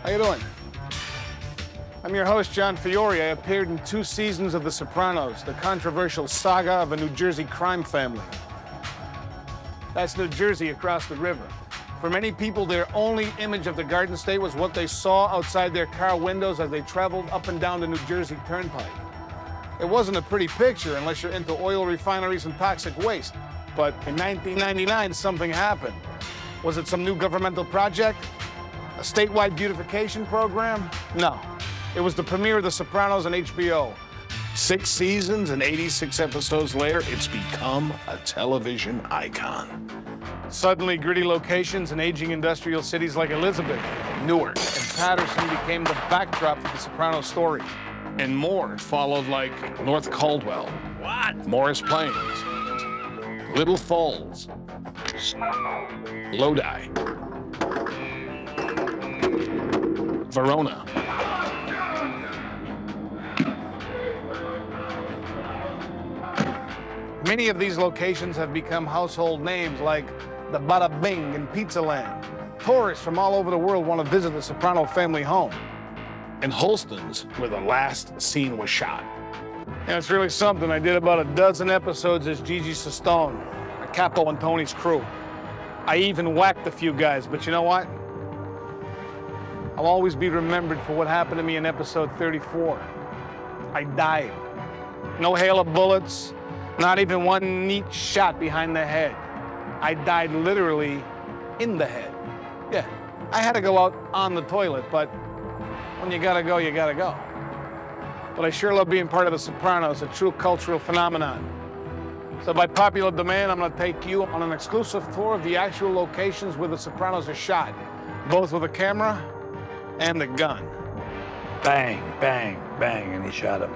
How you doing? I'm your host, John Fiore. I appeared in 2 seasons of The Sopranos, the controversial saga of a New Jersey crime family. That's New Jersey across the river. For many people, their only image of the Garden State was what they saw outside their car windows as they traveled up and down the New Jersey Turnpike. It wasn't a pretty picture unless you're into oil refineries and toxic waste. But in 1999, something happened. Was it some new governmental project? A statewide beautification program? No. It was the premiere of The Sopranos on HBO. 6 seasons and 86 episodes later, it's become a television icon. Suddenly, gritty locations in aging industrial cities like Elizabeth, Newark, and Patterson became the backdrop of the Sopranos story. And more followed, like North Caldwell, Morris Plains, Little Falls, Lodi, Verona. Many of these locations have become household names like the Bada Bing in Pizza Land. Tourists from all over the world want to visit the Soprano family home. And Holston's, where the last scene was shot. And it's really something. I did about a dozen episodes as Gigi Sestone, a capo on Tony's crew. I even whacked a few guys, but you know what? I'll always be remembered for what happened to me in episode 34. I died. No hail of bullets, not even one neat shot behind the head. I died literally in the head. Yeah, I had to go out on the toilet, but when you gotta go, you gotta go. But I sure love being part of The Sopranos, a true cultural phenomenon. So by popular demand, I'm gonna take you on an exclusive tour of the actual locations where The Sopranos are shot, both with a camera and a gun. Bang, bang, bang, and he shot him.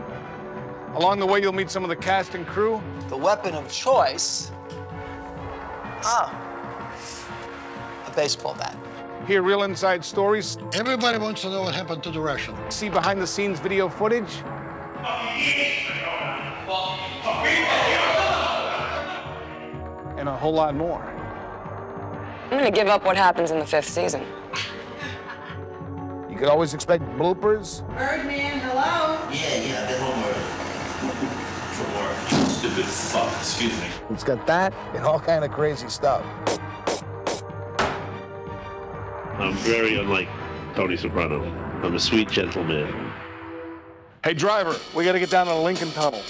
Along the way, you'll meet some of the cast and crew. The weapon of choice? Oh, a baseball bat. Hear real inside stories. Everybody wants to know what happened to the Russian. See behind-the-scenes video footage. And a whole lot more. I'm gonna give up what happens in the 5th season. You could always expect bloopers. Birdman, hello? Yeah, the homework. For work. Stupid fuck, excuse me. It's got that and all kind of crazy stuff. I'm very unlike Tony Soprano. I'm a sweet gentleman. Hey, driver, we got to get down to the Lincoln Tunnel.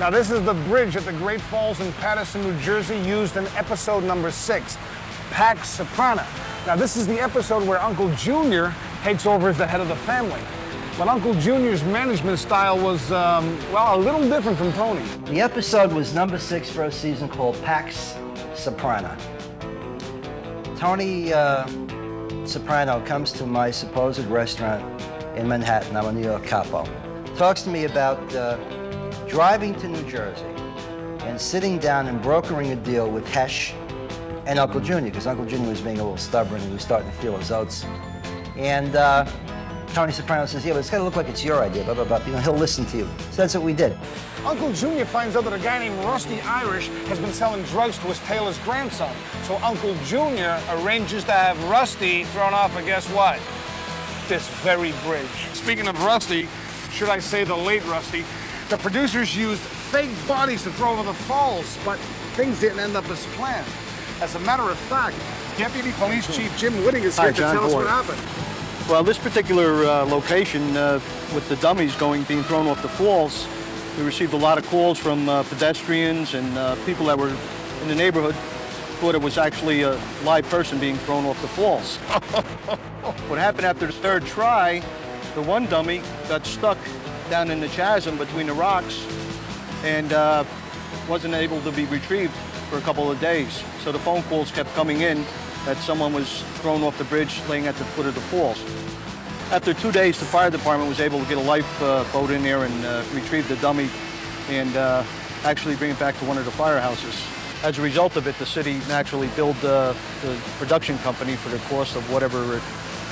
Now, this is the bridge at the Great Falls in Patterson, New Jersey, used in episode number 6, Pax Soprana. Now, this is the episode where Uncle Junior takes over as the head of the family. But Uncle Junior's management style was, well, a little different from Tony. The episode was number 6 for a season called Pax Soprana. Tony Soprano comes to my supposed restaurant in Manhattan. I'm a New York capo. Talks to me about driving to New Jersey and sitting down and brokering a deal with Hesh and Uncle Junior, because Uncle Junior was being a little stubborn and he was starting to feel his oats. And Tony Soprano says, yeah, but it's gotta look like it's your idea, blah, blah, blah. You know, he'll listen to you. So that's what we did. Uncle Junior finds out that a guy named Rusty Irish has been selling drugs to his tailor's grandson. So Uncle Junior arranges to have Rusty thrown off of guess what? This very bridge. Speaking of Rusty, should I say the late Rusty, the producers used fake bodies to throw over the falls, but things didn't end up as planned. As a matter of fact, Deputy Police Chief Jim Whitting is here to tell us what happened. Well, this particular location, with the dummies being thrown off the falls, we received a lot of calls from pedestrians and people that were in the neighborhood thought it was actually a live person being thrown off the falls. What happened after the 3rd try, the one dummy got stuck down in the chasm between the rocks, and wasn't able to be retrieved for a couple of days. So the phone calls kept coming in that someone was thrown off the bridge laying at the foot of the falls. After 2 days, the fire department was able to get a lifeboat in there and retrieve the dummy and actually bring it back to one of the firehouses. As a result of it, the city naturally billed the production company for the cost of whatever it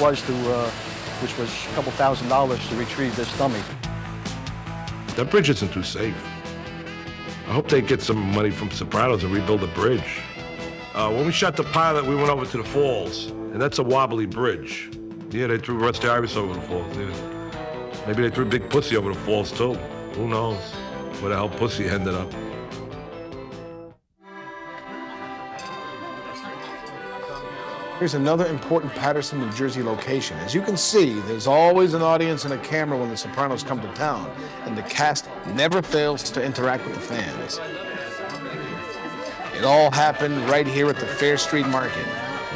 was to, which was a couple $1,000s to retrieve this dummy. That bridge isn't too safe. I hope they get some money from Sopranos and rebuild the bridge. When we shot the pilot, we went over to the falls, and that's a wobbly bridge. Yeah, they threw Rusty Iris over the falls. Yeah. Maybe they threw Big Pussy over the falls, too. Who knows where the hell Pussy ended up. Here's another important Paterson, New Jersey location. As you can see, there's always an audience and a camera when the Sopranos come to town, and the cast never fails to interact with the fans. It all happened right here at the Fair Street Market.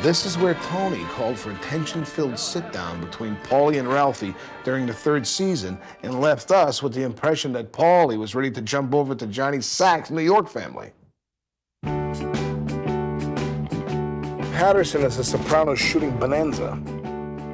This is where Tony called for a tension-filled sit-down between Paulie and Ralphie during the 3rd season and left us with the impression that Paulie was ready to jump over to Johnny Sack's New York family. Paterson is a Sopranos shooting bonanza.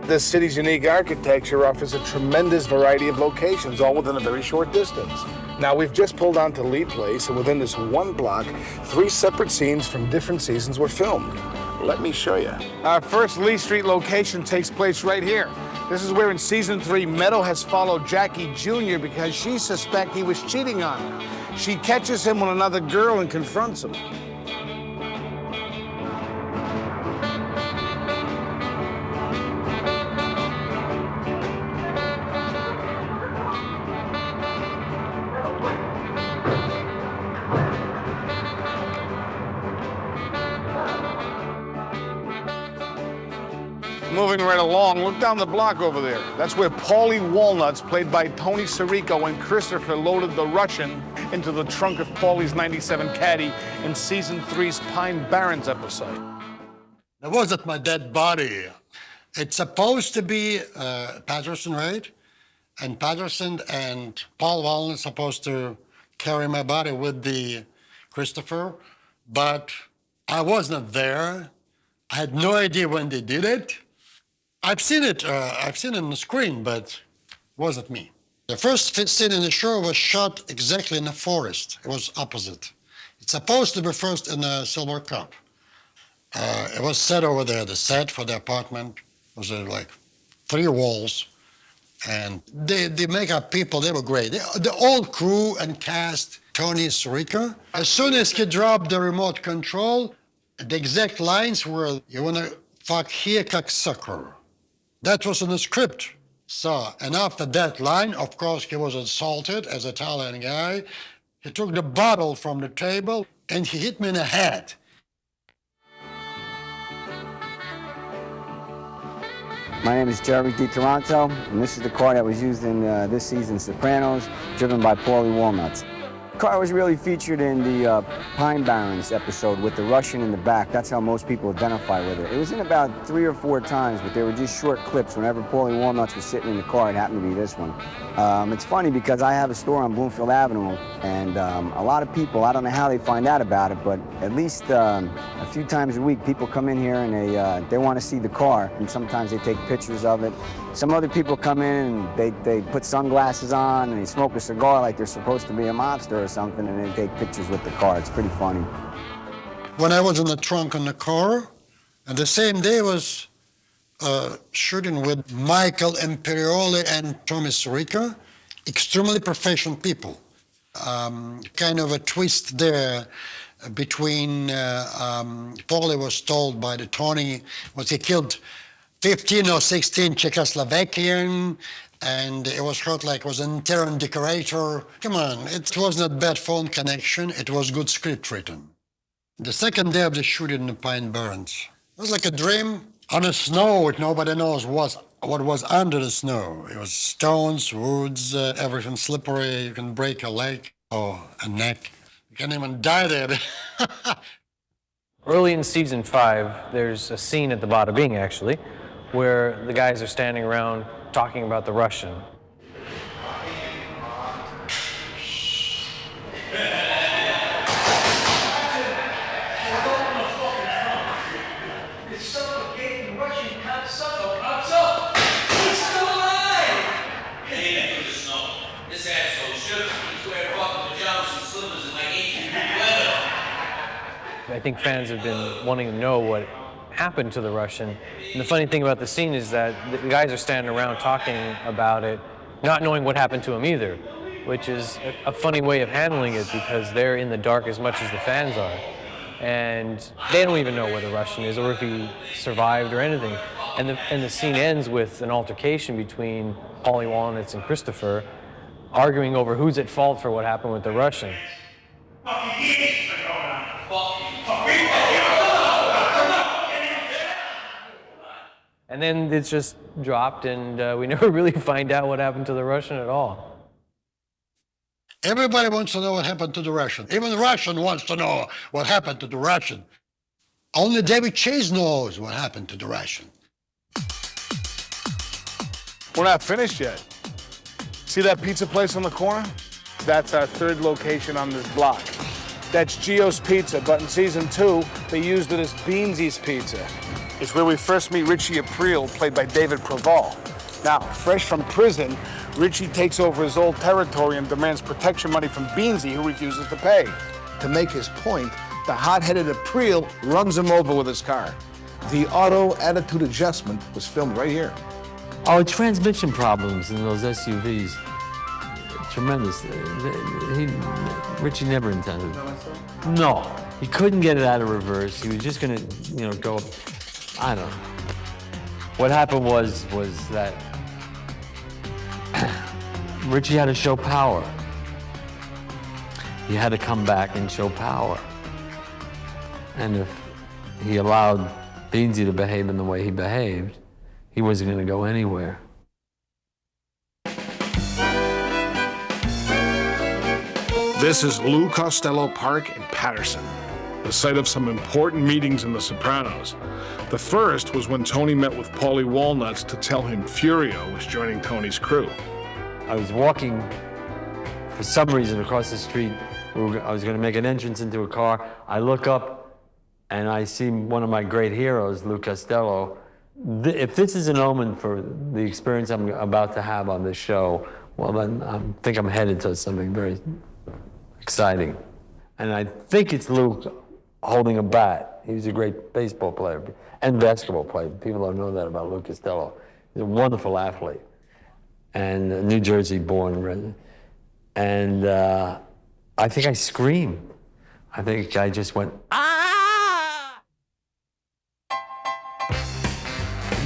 This city's unique architecture offers a tremendous variety of locations, all within a very short distance. Now, we've just pulled onto Lee Place, and within this one block, 3 separate scenes from different seasons were filmed. Let me show you. Our first Lee Street location takes place right here. This is where in season 3, Meadow has followed Jackie Jr. because she suspects he was cheating on her. She catches him with another girl and confronts him. Moving right along, look down the block over there. That's where Paulie Walnuts, played by Tony Sirico, and Christopher loaded the Russian into the trunk of Paulie's 97 Caddy in season 3's Pine Barrens episode. There wasn't my dead body. It's supposed to be Paterson, right? And Paterson and Paul Walnut supposed to carry my body with the Christopher, but I wasn't there. I had no idea when they did it. I've seen it on the screen, but it wasn't me. The first scene in the show was shot exactly in the forest. It was opposite. It's supposed to be first in a Silver Cup. It was set over there. The set for the apartment was like 3 walls. And the makeup people, they were great. The old crew and cast, Tony Sirico. As soon as he dropped the remote control, the exact lines were, "You wanna fuck here, cocksucker." That was in the script. So, and after that line, of course, he was assaulted as an Italian guy. He took the bottle from the table and he hit me in the head. My name is Jerry DiToronto, and this is the car that was used in this season's Sopranos, driven by Paulie Walnuts. The car was really featured in the Pine Barrens episode with the Russian in the back. That's how most people identify with it. It was in about 3 or 4 times, but they were just short clips. Whenever Paulie Walnuts was sitting in the car, it happened to be this one. It's funny because I have a store on Bloomfield Avenue, and a lot of people, I don't know how they find out about it, but at least a few times a week, people come in here and they want to see the car, and sometimes they take pictures of it. Some other people come in and they put sunglasses on and they smoke a cigar like they're supposed to be a mobster or something, and they take pictures with the car. It's pretty funny. When I was in the trunk in the car, and the same day was shooting with Michael Imperioli and Tommy Sirico, extremely professional people. Kind of a twist there between Paulie was told by the Tony, was he killed 15 or 16 Czechoslovakian, and it was heard like it was an interior decorator. Come on, it was not bad phone connection, it was good script written. The second day of the shooting in the Pine Barrens, it was like a dream. On the snow, nobody knows what was under the snow. It was stones, woods, everything slippery. You can break a leg or a neck. You can even die there. Early in season 5, there's a scene at the Bada Bing, actually, where the guys are standing around talking about the Russian. I think fans have been wanting to know what happened to the Russian. And the funny thing about the scene is that the guys are standing around talking about it, not knowing what happened to him either, which is a funny way of handling it because they're in the dark as much as the fans are. And they don't even know where the Russian is or if he survived or anything. And the scene ends with an altercation between Paulie Walnuts and Christopher, arguing over who's at fault for what happened with the Russian. And then it's just dropped, and we never really find out what happened to the Russian at all. Everybody wants to know what happened to the Russian. Even the Russian wants to know what happened to the Russian. Only David Chase knows what happened to the Russian. We're not finished yet. See that pizza place on the corner? That's our third location on this block. That's Gio's Pizza, but in season 2, they used it as Beansy's Pizza. It's where we first meet Richie April, played by David Proval. Now, fresh from prison, Richie takes over his old territory and demands protection money from Beansy, who refuses to pay. To make his point, the hot-headed April runs him over with his car. The auto attitude adjustment was filmed right here. Oh, transmission problems in those SUVs. Tremendous. Richie never intended. No, he couldn't get it out of reverse. He was just gonna, go up. I don't know. What happened was that Richie had to show power. He had to come back and show power. And if he allowed Beansy to behave in the way he behaved, he wasn't going to go anywhere. This is Lou Costello Park in Patterson, the site of some important meetings in The Sopranos. The first was when Tony met with Paulie Walnuts to tell him Furio was joining Tony's crew. I was walking, for some reason, across the street. I was going to make an entrance into a car. I look up, and I see one of my great heroes, Lou Costello. If this is an omen for the experience I'm about to have on this show, well, then I think I'm headed to something very exciting. And I think it's Lou holding a bat. He was a great baseball player and basketball player. People don't know that about Lou Costello. He's a wonderful athlete and a New Jersey born. And I think I screamed. I think I just went, ah!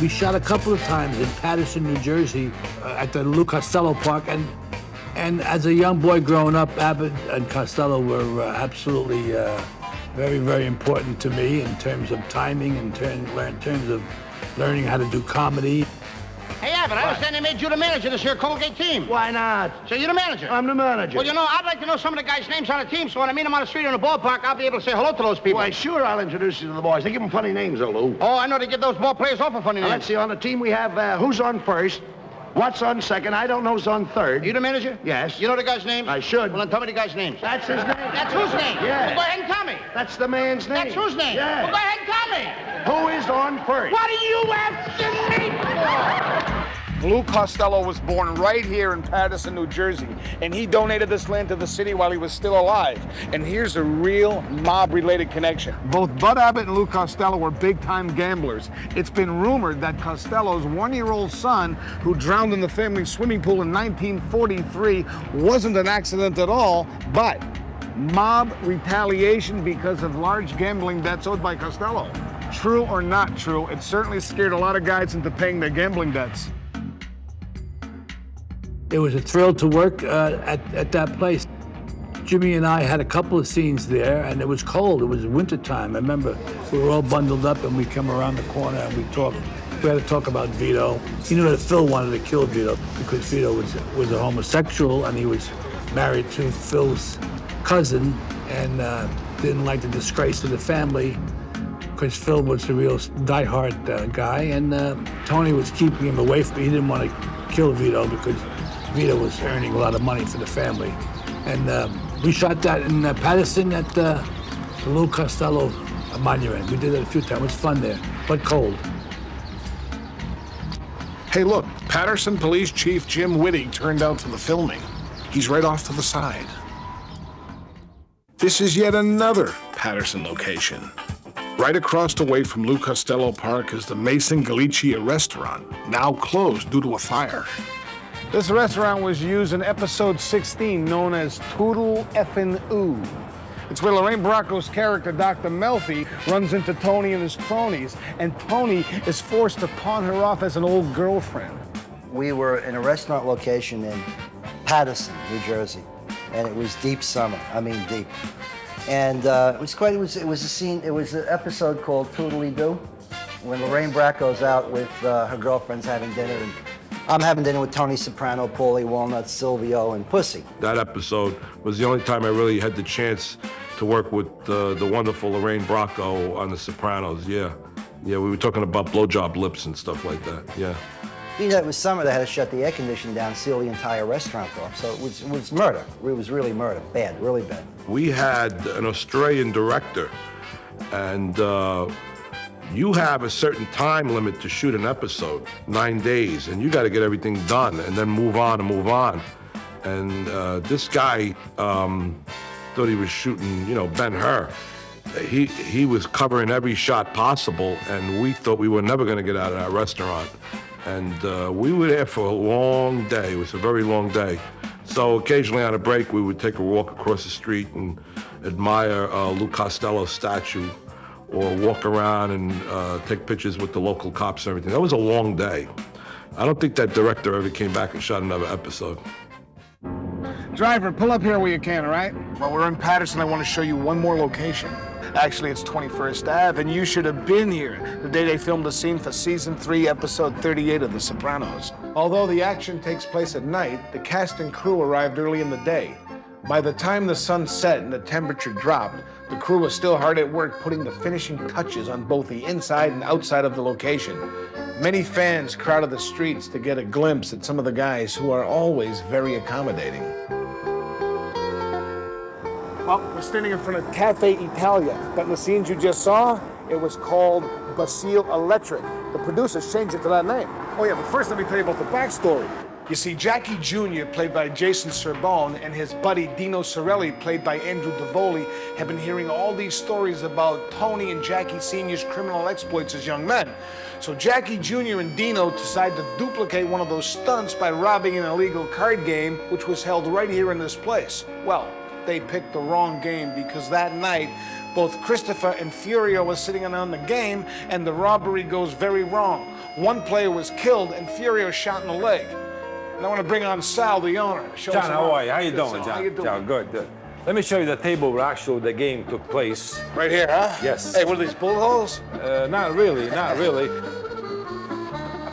We shot a couple of times in Patterson, New Jersey, at the Lou Costello Park, and as a young boy growing up, Abbott and Costello were absolutely very, very important to me in terms of timing, in terms of learning how to do comedy. Hey, Abbott, I understand they made you the manager of this here Colgate team. Why not? So you're the manager? I'm the manager. Well, I'd like to know some of the guys' names on the team, so when I meet them on the street or in the ballpark, I'll be able to say hello to those people. Why, sure, I'll introduce you to the boys. They give them funny names, though, Lou. Oh, I know they give those ball players awful funny names. Let's see, on the team we have who's on first, what's on second, I don't know who's on third. You the manager? Yes. You know the guy's name? I should. Well, then tell me the guy's name. That's his name. That's whose name? Yeah. Well, go ahead and tell me. That's the man's name. That's whose name? Yeah. Well, go ahead and tell me. Who is on first? What are you asking me for? Lou Costello was born right here in Patterson, New Jersey, and he donated this land to the city while he was still alive. And here's a real mob-related connection. Both Bud Abbott and Lou Costello were big-time gamblers. It's been rumored that Costello's one-year-old son, who drowned in the family swimming pool in 1943, wasn't an accident at all, but mob retaliation because of large gambling debts owed by Costello. True or not true, it certainly scared a lot of guys into paying their gambling debts. It was a thrill to work at that place. Jimmy and I had a couple of scenes there, and it was cold. It was wintertime. I remember we were all bundled up, and we come around the corner, and we talked. We had to talk about Vito. He knew that Phil wanted to kill Vito because Vito was a homosexual, and he was married to Phil's cousin, and didn't like the disgrace of the family because Phil was a real diehard guy, and Tony was keeping him away from me. He didn't want to kill Vito because Vito was earning a lot of money for the family. And we shot that in Patterson at the Lou Costello Monument. We did it a few times. It was fun there, but cold. Hey, look, Patterson Police Chief Jim Whitting turned out for the filming. He's right off to the side. This is yet another Patterson location. Right across the way from Lou Costello Park is the Mason Galicia restaurant, now closed due to a fire. This restaurant was used in episode 16, known as Toodle Effin' Ooh. It's where Lorraine Bracco's character, Dr. Melfi, runs into Tony and his cronies, and Tony is forced to pawn her off as an old girlfriend. We were in a restaurant location in Paterson, New Jersey, and it was deep summer. I mean, deep. And it was a scene. It was an episode called Toodly Doo, when Lorraine Bracco's out with her girlfriends having dinner, and I'm having dinner with Tony Soprano, Paulie Walnut, Silvio, and Pussy. That episode was the only time I really had the chance to work with the wonderful Lorraine Bracco on The Sopranos. Yeah, we were talking about blowjob lips and stuff like that. Yeah. You know, it was summer. They had to shut the air conditioning down, seal the entire restaurant off. So it was murder. It was really murder. Bad, really bad. We had an Australian director, and you have a certain time limit to shoot an episode, 9 days, and you got to get everything done and then move on and move on. And this guy thought he was shooting, Ben-Hur. He was covering every shot possible, and we thought we were never going to get out of that restaurant. And we were there for a long day. It was a very long day. So occasionally on a break, we would take a walk across the street and admire Lou Costello's statue, or walk around and take pictures with the local cops and everything. That was a long day. I don't think that director ever came back and shot another episode. Driver, pull up here where you can, all right? While we're in Patterson, I want to show you one more location. Actually, it's 21st Ave, and you should have been here the day they filmed the scene for season 3, episode 38 of The Sopranos. Although the action takes place at night, the cast and crew arrived early in the day. By the time the sun set and the temperature dropped, the crew was still hard at work putting the finishing touches on both the inside and outside of the location. Many fans crowded the streets to get a glimpse at some of the guys who are always very accommodating. Well, we're standing in front of Cafe Italia, but in the scenes you just saw, it was called Basile Electric. The producers changed it to that name. Oh yeah, but first let me tell you about the backstory. You see, Jackie Jr., played by Jason Serbone, and his buddy Dino Sorelli, played by Andrew Davoli, have been hearing all these stories about Tony and Jackie Sr.'s criminal exploits as young men. So Jackie Jr. and Dino decided to duplicate one of those stunts by robbing an illegal card game, which was held right here in this place. Well, they picked the wrong game, because that night, both Christopher and Furio were sitting in on the game, and the robbery goes very wrong. One player was killed, and Furio shot in the leg. And I want to bring on Sal, the owner. John, how are you? How you doing, John? How you doing? John, good. Let me show you the table where actually the game took place. Right here, huh? Yes. Hey, what are these, bullet holes? Not really. I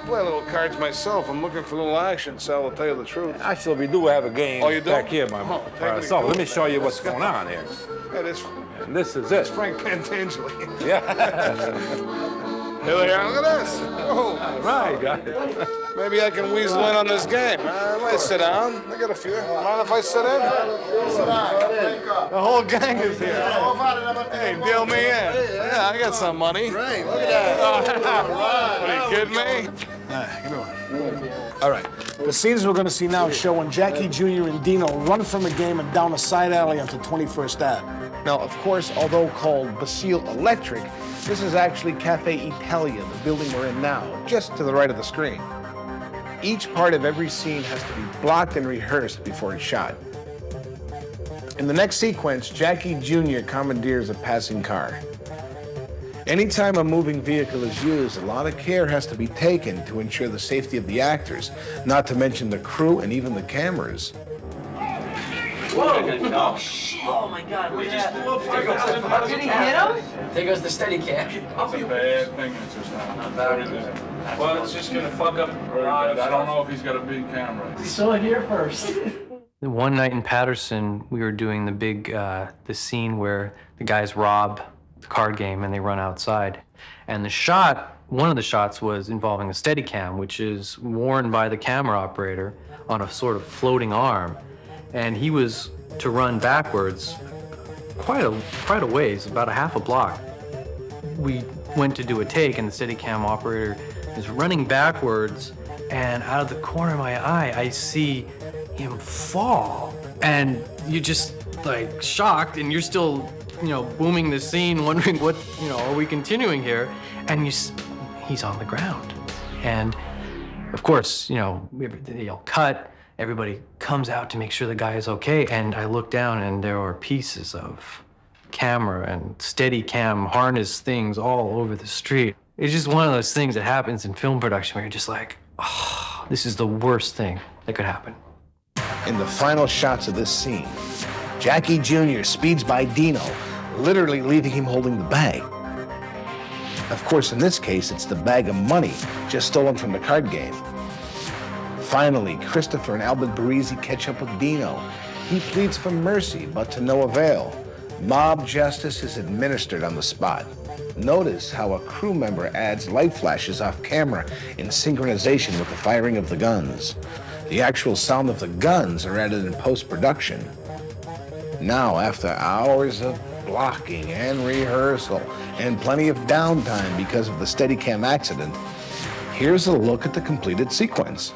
play little cards myself. I'm looking for a little action, Sal, I'll tell you the truth. Actually, we do have a game back here, my man. So let me show you what's going on here. Hey, this is it. It's Frank Pantangeli. Yeah. Here we are. Look at this. Oh, all right, guys. Maybe I can weasel in on this game. I might sit down. I got a few. Mind if I sit in? The whole gang is here. Hey, deal me in. Yeah, I got some money. Great, look at that. What, are you kidding me? Give me one. All right. The scenes we're going to see now show when Jackie Jr. and Dino run from the game and down a side alley onto 21st Ave. Now, of course, although called Basile Electric, this is actually Cafe Italia, the building we're in now, just to the right of the screen. Each part of every scene has to be blocked and rehearsed before it's shot. In the next sequence, Jackie Jr. commandeers a passing car. Anytime a moving vehicle is used, a lot of care has to be taken to ensure the safety of the actors, not to mention the crew and even the cameras. Whoa! Oh, shit. Oh my God, look at that. Did he hit him? There goes the steady cam. That's a bad thing that's just happened. Well, it's just gonna fuck up. I don't know if he's got a big camera. We saw it here first. One night in Patterson, we were doing the scene where the guys rob the card game and they run outside. And one of the shots was involving a Steadicam, which is worn by the camera operator on a sort of floating arm. And he was to run backwards quite a ways, about a half a block. We went to do a take, and the Steadicam operator is running backwards, and out of the corner of my eye, I see him fall. And you're just like shocked, and you're still booming the scene, wondering what, are we continuing here? And he's on the ground. And of course, they yell cut. Everybody comes out to make sure the guy is okay. And I look down and there are pieces of camera and steady cam harness things all over the street. It's just one of those things that happens in film production where you're just like, oh, this is the worst thing that could happen. In the final shots of this scene, Jackie Jr. speeds by Dino, literally leaving him holding the bag. Of course, in this case, it's the bag of money just stolen from the card game. Finally, Christopher and Albert Barisi catch up with Dino. He pleads for mercy, but to no avail. Mob justice is administered on the spot. Notice how a crew member adds light flashes off camera in synchronization with the firing of the guns. The actual sound of the guns are added in post-production. Now, after hours of blocking and rehearsal and plenty of downtime because of the Steadicam accident, here's a look at the completed sequence.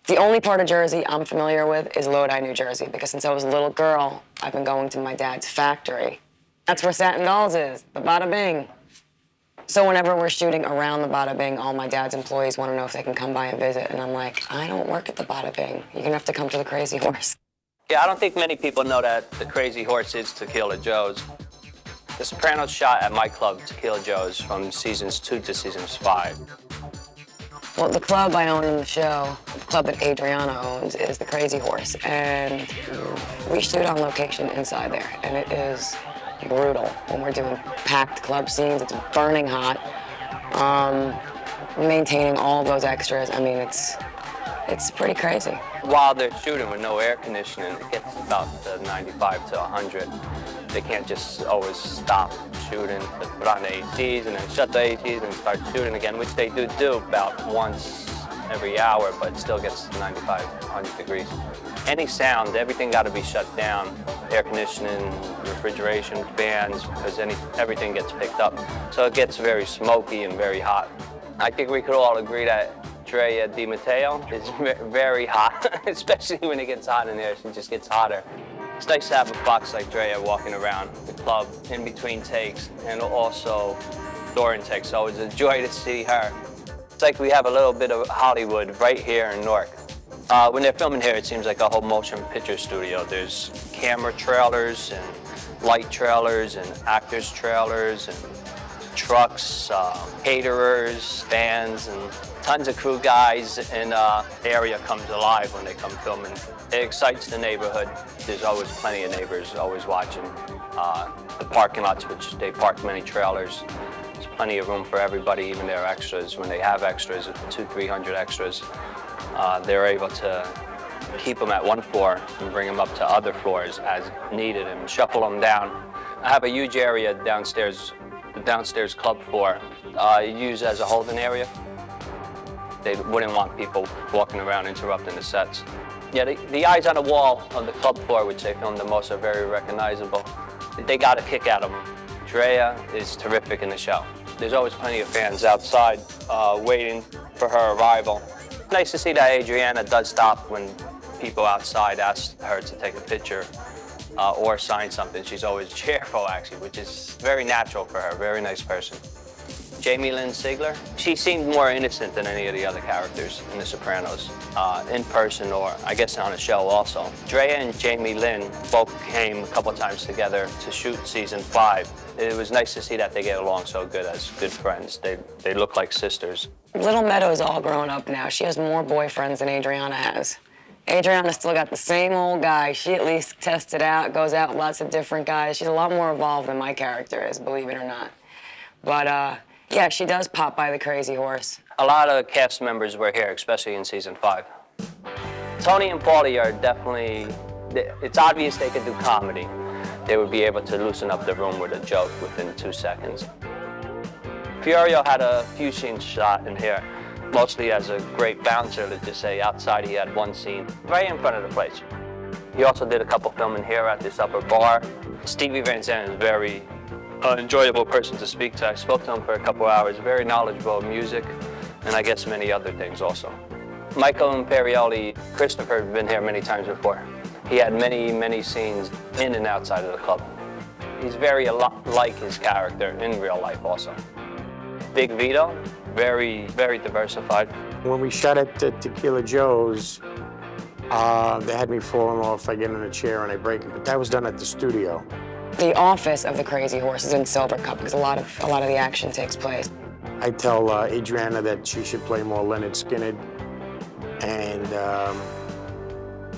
The only part of Jersey I'm familiar with is Lodi, New Jersey, because since I was a little girl, I've been going to my dad's factory. That's where Satin Dolls is, the Bada Bing. So whenever we're shooting around the Bada Bing, all my dad's employees want to know if they can come by and visit. And I'm like, I don't work at the Bada Bing. You're gonna have to come to the Crazy Horse. Yeah, I don't think many people know that the Crazy Horse is Tequila Joe's. The Sopranos shot at my club, Tequila Joe's, from seasons 2 to seasons 5. Well, the club I own in the show, the club that Adriana owns, is the Crazy Horse. And we shoot on location inside there. And it is brutal when we're doing packed club scenes. It's burning hot. Maintaining all of those extras, I mean, it's pretty crazy. While they're shooting with no air conditioning, it gets about 95 to 100. They can't just always stop shooting, but put on the ACs and then shut the ACs and start shooting again, which they do about once every hour, but it still gets to 95, 100 degrees. Any sound, everything got to be shut down. Air conditioning, refrigeration, fans, because everything gets picked up. So it gets very smoky and very hot. I think we could all agree that Drea Di Matteo is very hot, especially when it gets hot in there. She just gets hotter. It's nice to have a fox like Drea walking around the club in between takes and also during takes. So it's a joy to see her. It's like we have a little bit of Hollywood right here in Newark. When they're filming here, it seems like a whole motion picture studio. There's camera trailers and light trailers and actors trailers and trucks, caterers, bands, and tons of crew guys in the area comes alive when they come filming. It excites the neighborhood. There's always plenty of neighbors always watching. The parking lots, which they park many trailers. There's plenty of room for everybody, even their extras. When they have extras, 200-300 extras, they're able to keep them at one floor and bring them up to other floors as needed and shuffle them down. I have a huge area downstairs, the downstairs club floor, used as a holding area. They wouldn't want people walking around interrupting the sets. Yeah, the eyes on the wall of the club floor, which they filmed the most, are very recognizable. They got a kick out of them. Drea is terrific in the show. There's always plenty of fans outside waiting for her arrival. It's nice to see that Adriana does stop when people outside ask her to take a picture. or sign something. She's always cheerful, actually, which is very natural for her, very nice person. Jamie Lynn Sigler, she seemed more innocent than any of the other characters in The Sopranos, in person or I guess on a show also. Drea and Jamie Lynn both came a couple times together to shoot season 5. It was nice to see that they get along so good as good friends. They look like sisters. Little Meadow's all grown up now. She has more boyfriends than Adriana has. Adriana still got the same old guy. She at least tests it out, goes out with lots of different guys. She's a lot more evolved than my character is, believe it or not. But, yeah, she does pop by the crazy horse. A lot of cast members were here, especially in season 5. Tony and Paulie are definitely, it's obvious they could do comedy. They would be able to loosen up the room with a joke within 2 seconds. Fiorio had a few scenes shot in here, mostly as a great bouncer, let's just say. Outside he had one scene, right in front of the place. He also did a couple filming here at this upper bar. Stevie Van Zandt is a very enjoyable person to speak to. I spoke to him for a couple hours, very knowledgeable of music, and I guess many other things also. Michael Imperioli, Christopher had been here many times before. He had many, many scenes in and outside of the club. He's very a lot like his character in real life also. Big Vito, very, very diversified. When we shot at Tequila Joe's, they had me falling off. I get in a chair and I break it, but that was done at the studio. The office of the Crazy Horse is in Silver Cup because a lot of the action takes place. I tell Adriana that she should play more Leonard Skinner, and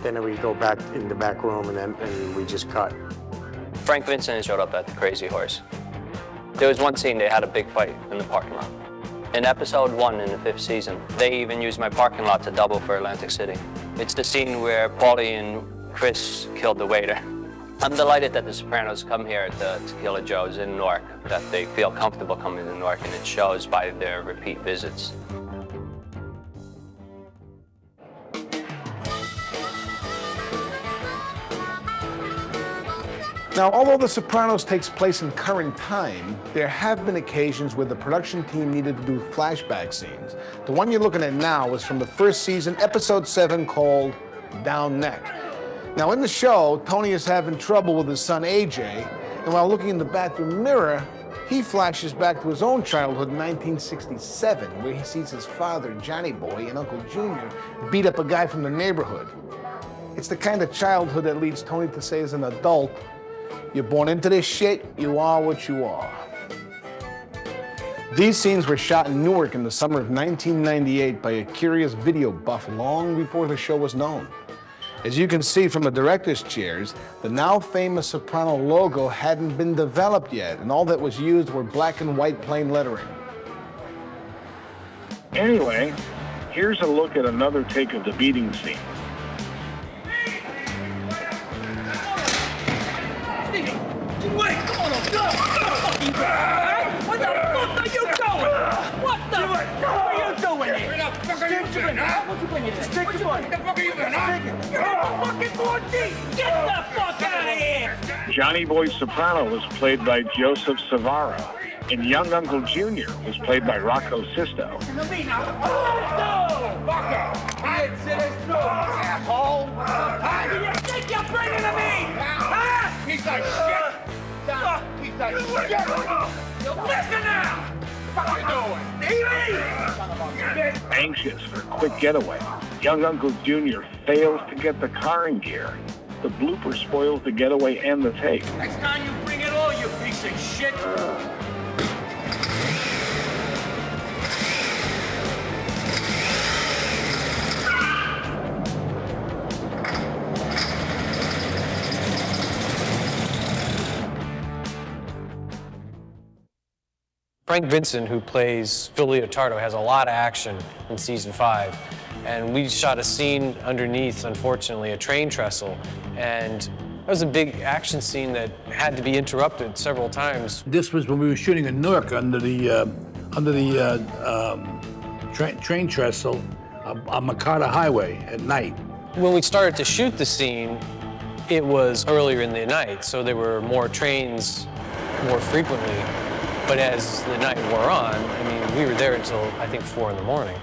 then we go back in the back room and we just cut. Frank Vincent showed up at the Crazy Horse. There was one scene they had a big fight in the parking lot. In episode 1 in the 5th season, they even used my parking lot to double for Atlantic City. It's the scene where Paulie and Chris killed the waiter. I'm delighted that the Sopranos come here to Tequila Joe's in Newark, that they feel comfortable coming to Newark, and it shows by their repeat visits. Now, although The Sopranos takes place in current time, there have been occasions where the production team needed to do flashback scenes. The one you're looking at now is from the first season, episode 7, called Down Neck. Now, in the show, Tony is having trouble with his son, AJ, and while looking in the bathroom mirror, he flashes back to his own childhood in 1967, where he sees his father, Johnny Boy, and Uncle Junior beat up a guy from the neighborhood. It's the kind of childhood that leads Tony to say as an adult, "You're born into this shit, you are what you are." These scenes were shot in Newark in the summer of 1998 by a curious video buff long before the show was known. As you can see from the director's chairs, the now famous Soprano logo hadn't been developed yet, and all that was used were black and white plain lettering. Anyway, here's a look at another take of the beating scene. Wait, come on, go! What the fuck are you doing? What the fuck are you doing here? What the fuck are you doing, huh? What you bringing here? Stick your money. What the fuck are you doing, huh? You're fucking 14! Get the fuck out of here! Johnny Boy Soprano was played by Joseph Savara, and Young Uncle Junior was played by Rocco Sisto. Listen to me now. Oh, no! Fucker! I ain't said this no, asshole! How do you think you're bringing to me? Huh? He's like shit! He's like shit! Listen now! What are you doing? Anxious for a quick getaway, Young Uncle Junior fails to get the car in gear. The blooper spoils the getaway and the take. Next time you bring it all, you piece of shit! Frank Vincent, who plays Phil Leotardo, has a lot of action in season 5. And we shot a scene underneath, unfortunately, a train trestle. And that was a big action scene that had to be interrupted several times. This was when we were shooting in Newark under the train trestle on McCarter Highway at night. When we started to shoot the scene, it was earlier in the night, so there were more trains more frequently. But as the night wore on, I mean, we were there until, I think, 4 in the morning.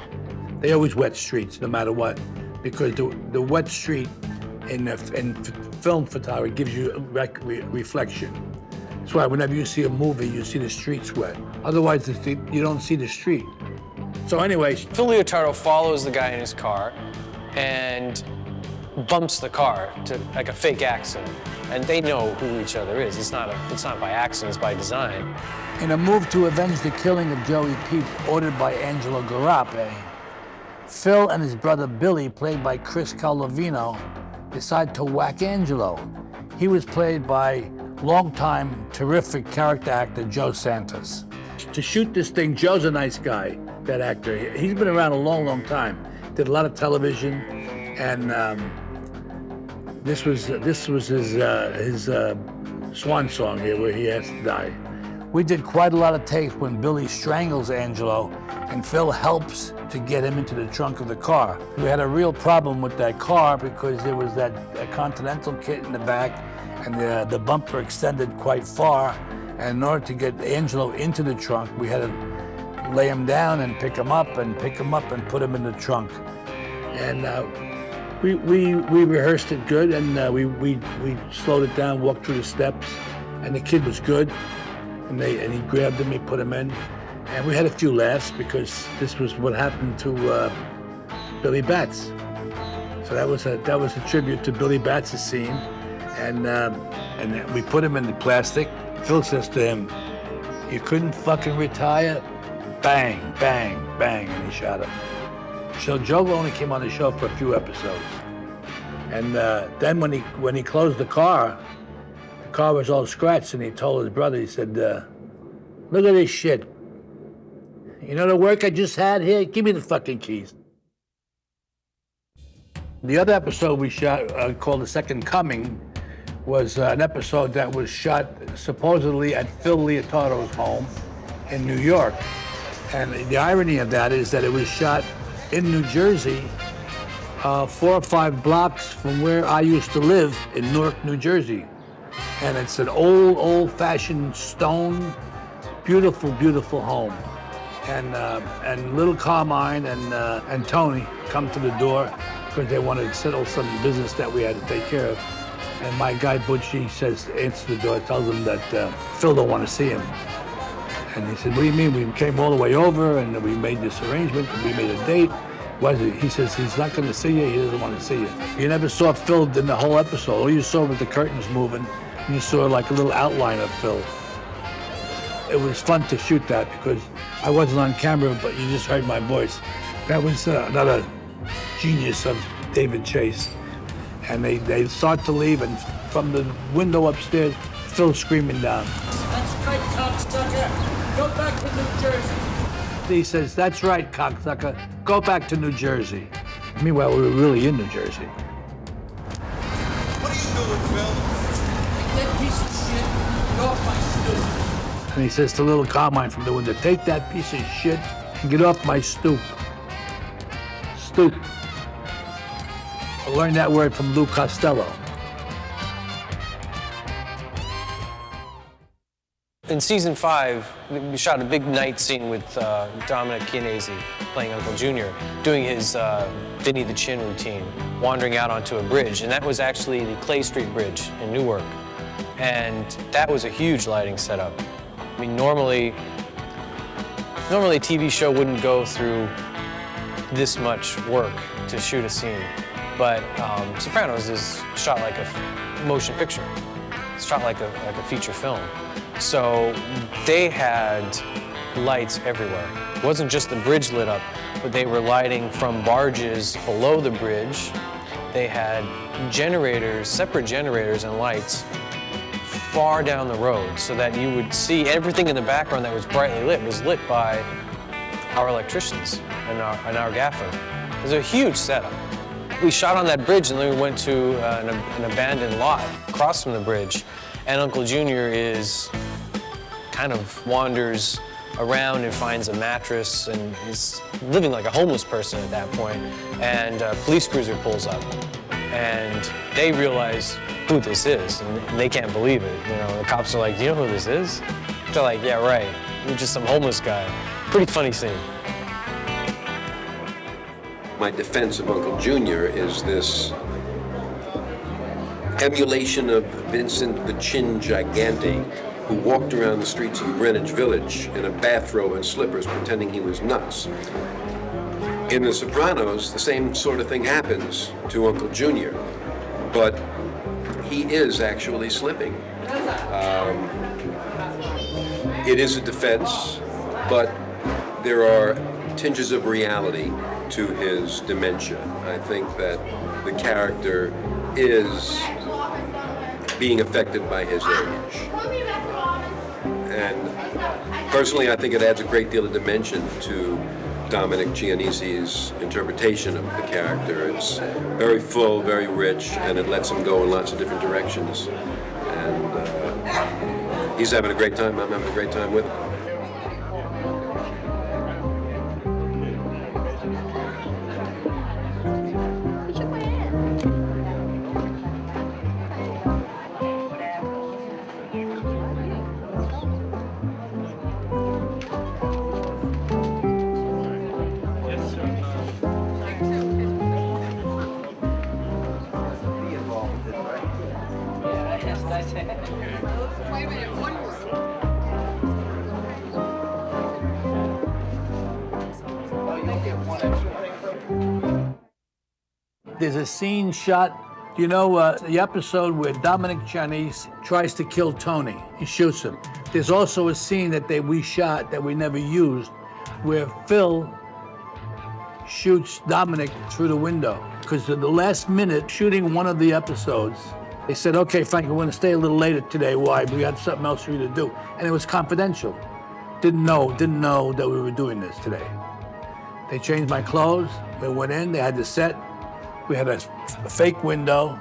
They always wet streets, no matter what, because the wet street in film photography, it gives you reflection. That's why whenever you see a movie, you see the streets wet. Otherwise, you don't see the street. So anyway, Phil Leotardo follows the guy in his car and bumps the car to like a fake accident. And they know who each other is. It's not by accident, it's by design. in a move to avenge the killing of Joey Peeps ordered by Angelo Garape, Phil and his brother Billy, played by Chris Calovino, decide to whack Angelo. He was played by longtime terrific character actor Joe Santos. To shoot this thing, Joe's a nice guy, that actor. He's been around a long, long time. Did a lot of television, and this was his swan song here, where he has to die. We did quite a lot of takes when Billy strangles Angelo, and Phil helps to get him into the trunk of the car. We had a real problem with that car because there was that Continental kit in the back, and the bumper extended quite far. And in order to get Angelo into the trunk, we had to lay him down and pick him up and put him in the trunk. And we rehearsed it good, and we slowed it down, walked through the steps, and the kid was good. And he grabbed him, he put him in, and we had a few laughs because this was what happened to Billy Batts. So that was a tribute to Billy Batts' scene, and we put him in the plastic. Phil says to him, "You couldn't fucking retire?" Bang, bang, bang, and he shot him. So Joe only came on the show for a few episodes, and then when he closed the car was all scratched, and he told his brother, he said, "Look at this shit. You know the work I just had here? Give me the fucking keys." The other episode we shot, called The Second Coming, was an episode that was shot supposedly at Phil Leotardo's home in New York. And the irony of that is that it was shot in New Jersey, 4 or 5 blocks from where I used to live in Newark, New Jersey. And it's an old-fashioned stone, beautiful, beautiful home. And little Carmine and Tony come to the door because they wanted to settle some business that we had to take care of. And my guy Butchie says, answers the door, tells him that Phil don't want to see him. And he said, "What do you mean? We came all the way over and we made this arrangement and we made a date." He says, "He's not going to see you. He doesn't want to see you." You never saw Phil in the whole episode. All you saw was the curtains moving, and you saw like a little outline of Phil. It was fun to shoot that because I wasn't on camera, but you just heard my voice. That was another genius of David Chase. And they start to leave, and from the window upstairs, Phil's screaming down. "That's right, cocksucker. Go back to New Jersey." He says, "That's right, cocksucker. Go back to New Jersey." Meanwhile, we were really in New Jersey. What are you doing, Phil? That piece of shit. Get off my stoop. And he says to little Carmine from the window, "Take that piece of shit and get off my stoop." Stoop. I learned that word from Lou Costello. In season 5, we shot a big night scene with Dominic Chianese playing Uncle Junior, doing his Vinny the Chin routine, wandering out onto a bridge. And that was actually the Clay Street Bridge in Newark. And that was a huge lighting setup. I mean, normally a TV show wouldn't go through this much work to shoot a scene. But Sopranos is shot like a motion picture. It's shot like a feature film. So they had lights everywhere. It wasn't just the bridge lit up, but they were lighting from barges below the bridge. They had generators, separate generators and lights far down the road so that you would see everything in the background that was brightly lit was lit by our electricians and our gaffer. It was a huge setup. We shot on that bridge, and then we went to an abandoned lot across from the bridge. And Uncle Junior kind of wanders around and finds a mattress, and he's living like a homeless person at that point. And a police cruiser pulls up, and they realize who this is, and they can't believe it. You know, the cops are like, "Do you know who this is?" They're like, "Yeah, right. You're just some homeless guy." Pretty funny scene. My defense of Uncle Junior is this emulation of Vincent the Chin Gigante, who walked around the streets of Greenwich Village in a bathrobe and slippers pretending he was nuts. In The Sopranos, the same sort of thing happens to Uncle Junior, but he is actually slipping. It is a defense, but there are tinges of reality to his dementia. I think that the character is being affected by his age. And personally, I think it adds a great deal of dimension to Dominic Chianesi's interpretation of the character. It's very full, very rich, and it lets him go in lots of different directions. And he's having a great time. I'm having a great time with him. There's a scene shot, you know, the episode where Dominic Chianese tries to kill Tony. He shoots him. There's also a scene that we shot that we never used, where Phil shoots Dominic through the window. Because at the last minute, shooting one of the episodes, they said, okay, Frank, we're gonna stay a little later today. Why? We got something else for you to do. And it was confidential. Didn't know that we were doing this today. They changed my clothes. We went in, they had the set. We had a fake window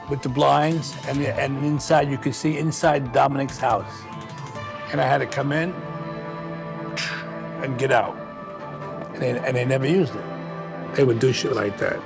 with the blinds, and inside you could see inside Dominic's house. And I had to come in and get out. And they never used it. They would do shit like that.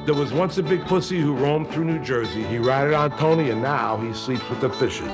There was once a big pussy who roamed through New Jersey. He ratted on Tony, and now he sleeps with the fishes.